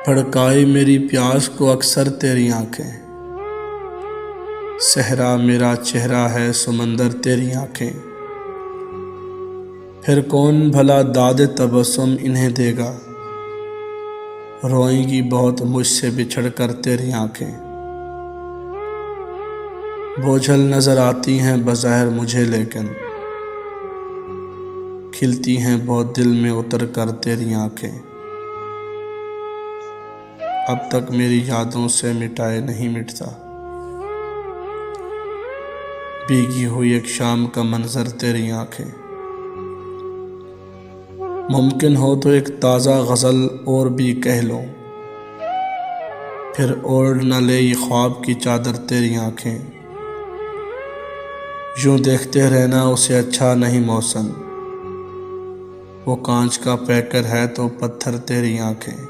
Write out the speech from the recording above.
بھڑکائی میری پیاس کو اکثر تیری آنکھیں، صحرا میرا چہرہ ہے سمندر تیری آنکھیں، پھر کون بھلا داد تبسم انہیں دے گا، روئیں گی بہت مجھ سے بچھڑ کر تیری آنکھیں، بوجھل نظر آتی ہیں بظاہر مجھے لیکن کھلتی ہیں بہت دل میں اتر کر تیری آنکھیں، اب تک میری یادوں سے مٹائے نہیں مٹتا، بھیگی ہوئی ایک شام کا منظر تیری آنکھیں، ممکن ہو تو ایک تازہ غزل اور بھی کہہ لوں، پھر اوڑھ نہ لے یہ خواب کی چادر تیری آنکھیں، یوں دیکھتے رہنا اسے اچھا نہیں موسم، وہ کانچ کا پیکر ہے تو پتھر تیری آنکھیں۔